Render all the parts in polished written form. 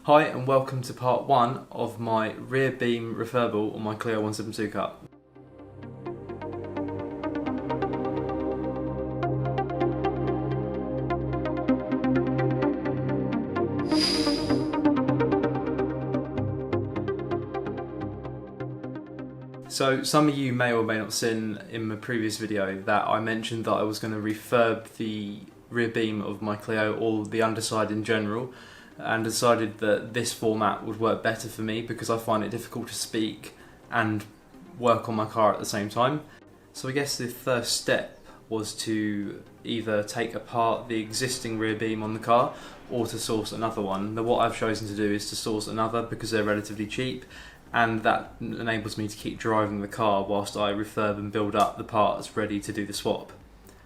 Hi and welcome to part 1 of my rear beam refurbal on my Clio 172 Cup. So some of you may or may not have seen in my previous video that I mentioned that I was going to refurb the rear beam of my Clio, or the underside in general, and decided that this format would work better for me because I find it difficult to speak and work on my car at the same time. So I guess the first step was to either take apart the existing rear beam on the car or to source another one. Now what I've chosen to do is to source another because they're relatively cheap, and that enables me to keep driving the car whilst I refurb and build up the parts ready to do the swap.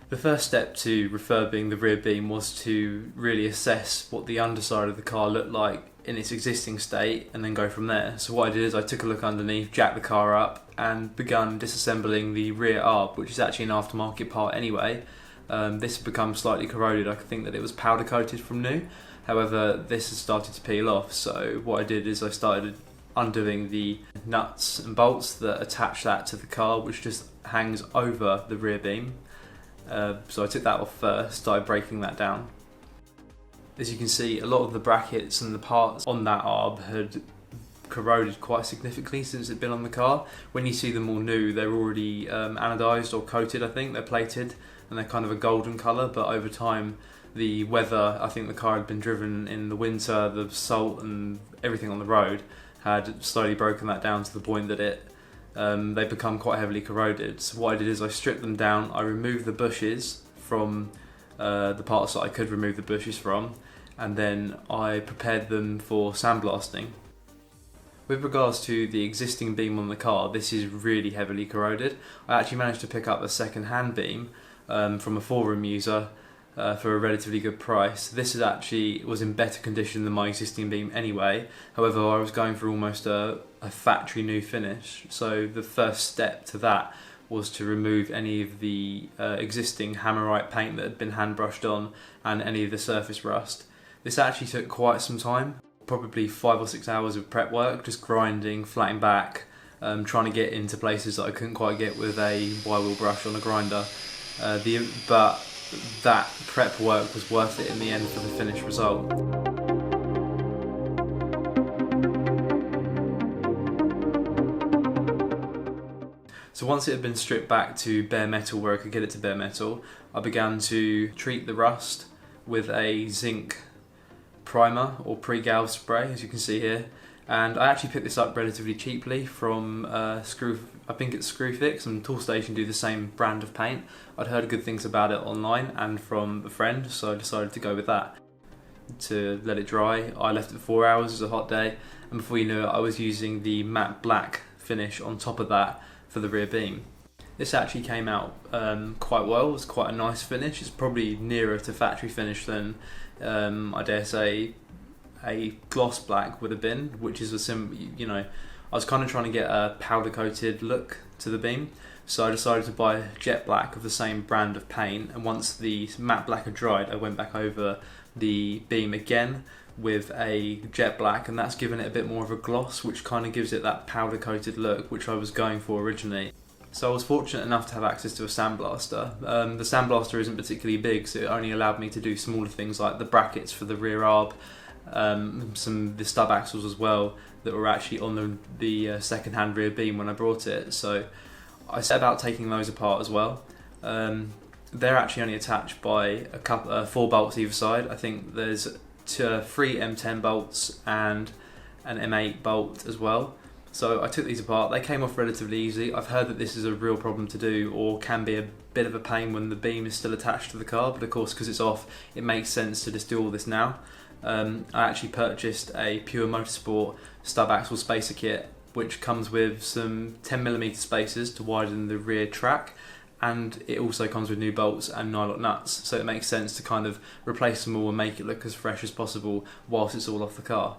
The first step to refurbing the rear beam was to really assess what the underside of the car looked like in its existing state and then go from there. So what I did is I took a look underneath, jacked the car up and begun disassembling the rear arb, which is actually an aftermarket part anyway. This had become slightly corroded. I think that it was powder coated from new, however this has started to peel off. So what I did is I started undoing the nuts and bolts that attach that to the car, which just hangs over the rear beam. So I took that off first, started breaking that down. As you can see, a lot of the brackets and the parts on that arb had corroded quite significantly since it'd been on the car. When you see them all new, they're already anodized or coated, I think. They're plated and they're kind of a golden colour, but over time the weather, I think the car had been driven in the winter, the salt and everything on the road had slowly broken that down to the point that they become quite heavily corroded. So what I did is I stripped them down, I removed the bushes from the parts that I could remove the bushes from, and then I prepared them for sandblasting. With regards to the existing beam on the car, this is really heavily corroded. I actually managed to pick up a second-hand beam from a forum user for a relatively good price. This was in better condition than my existing beam anyway. However, I was going for almost a factory new finish. So the first step to that was to remove any of the existing hammerite paint that had been hand brushed on and any of the surface rust. This actually took quite some time, probably 5 or 6 hours of prep work, just grinding, flatting back, trying to get into places that I couldn't quite get with a Y-wheel brush on a grinder. But that prep work was worth it in the end for the finished result. So once it had been stripped back to bare metal where I could get it to bare metal, I began to treat the rust with a zinc primer or pre-gal spray, as you can see here. And I actually picked this up relatively cheaply from I think it's Screwfix, and Toolstation do the same brand of paint. I'd heard good things about it online and from a friend, so I decided to go with that. To let it dry, I left it for 4 hours, it was a hot day, and before you knew it I was using the matte black finish on top of that for the rear beam. This actually came out quite well. It was quite a nice finish. It's probably nearer to factory finish than I dare say a gloss black would have been, which is I was kind of trying to get a powder coated look to the beam, so I decided to buy jet black of the same brand of paint, and once the matte black had dried I went back over the beam again with a jet black, and that's given it a bit more of a gloss, which kind of gives it that powder coated look which I was going for originally. So I was fortunate enough to have access to a sandblaster. The sandblaster isn't particularly big, so it only allowed me to do smaller things like the brackets for the rear arb, some of the stub axles as well that were actually on the second-hand rear beam when I brought it. So I set about taking those apart as well. They're actually only attached by 4 bolts either side. I think there's 3 M10 bolts and an M8 bolt as well. So I took these apart. They came off relatively easy. I've heard that this is a real problem to do, or can be a bit of a pain when the beam is still attached to the car, but of course because it's off it makes sense to just do all this now. I actually purchased a Pure Motorsport stub axle spacer kit, which comes with some 10mm spacers to widen the rear track, and it also comes with new bolts and nylon nuts, so it makes sense to kind of replace them all and make it look as fresh as possible whilst it's all off the car.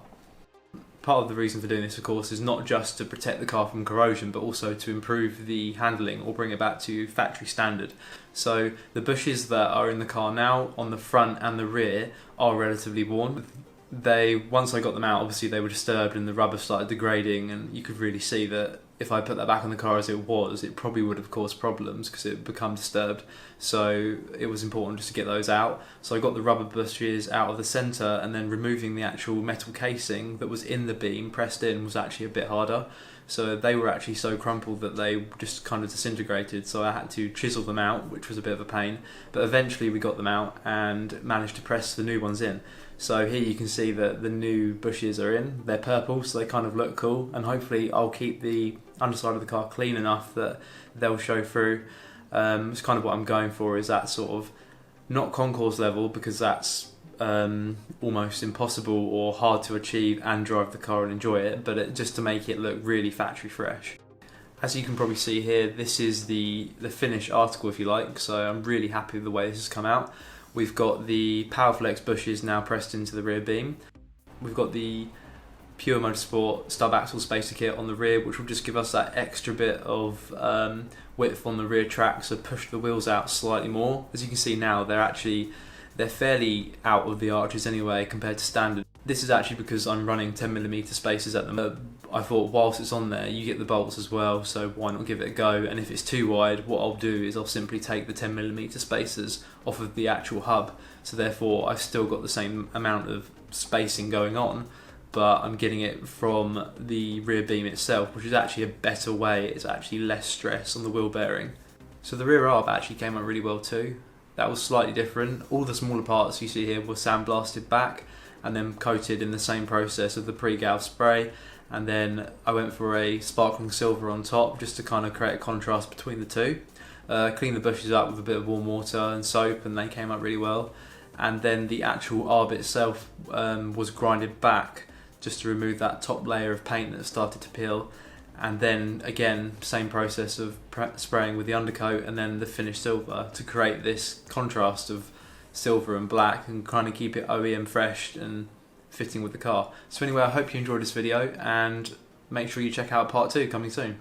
Part of the reason for doing this, of course, is not just to protect the car from corrosion, but also to improve the handling or bring it back to factory standard. So the bushes that are in the car now on the front and the rear are relatively worn. once I got them out, obviously they were disturbed and the rubber started degrading, and you could really see that if I put that back on the car as it was, it probably would have caused problems because it had become disturbed. So it was important just to get those out. So I got the rubber bushes out of the centre, and then removing the actual metal casing that was in the beam pressed in was actually a bit harder. So they were actually so crumpled that they just kind of disintegrated, so I had to chisel them out, which was a bit of a pain. But eventually we got them out and managed to press the new ones in. So here you can see that the new bushes are in. They're purple, so they kind of look cool, and hopefully I'll keep the underside of the car clean enough that they'll show through. It's kind of what I'm going for, is that sort of, not concours level, because that's almost impossible or hard to achieve and drive the car and enjoy it, but just to make it look really factory fresh. As you can probably see here, this is the finished article, if you like, so I'm really happy with the way this has come out. We've got the Powerflex bushes now pressed into the rear beam. We've got the Pure Motorsport stub axle spacer kit on the rear, which will just give us that extra bit of width on the rear track, so push the wheels out slightly more. As you can see now, they're fairly out of the arches anyway compared to standard. This is actually because I'm running 10mm spacers at the moment. I thought whilst it's on there, you get the bolts as well, so why not give it a go? And if it's too wide, what I'll do is I'll simply take the 10mm spacers off of the actual hub, so therefore I've still got the same amount of spacing going on, but I'm getting it from the rear beam itself, which is actually a better way. It's actually less stress on the wheel bearing. So the rear arb actually came out really well too. That was slightly different. All the smaller parts you see here were sandblasted back and then coated in the same process of the pre-gal spray, and then I went for a sparkling silver on top just to kind of create a contrast between the two. Cleaned the bushes up with a bit of warm water and soap, and they came out really well. And then the actual arb itself was grinded back just to remove that top layer of paint that started to peel, and then again same process of spraying with the undercoat and then the finished silver to create this contrast of silver and black and kind of keep it OEM fresh and fitting with the car. So anyway, I hope you enjoyed this video, and make sure you check out part 2 coming soon.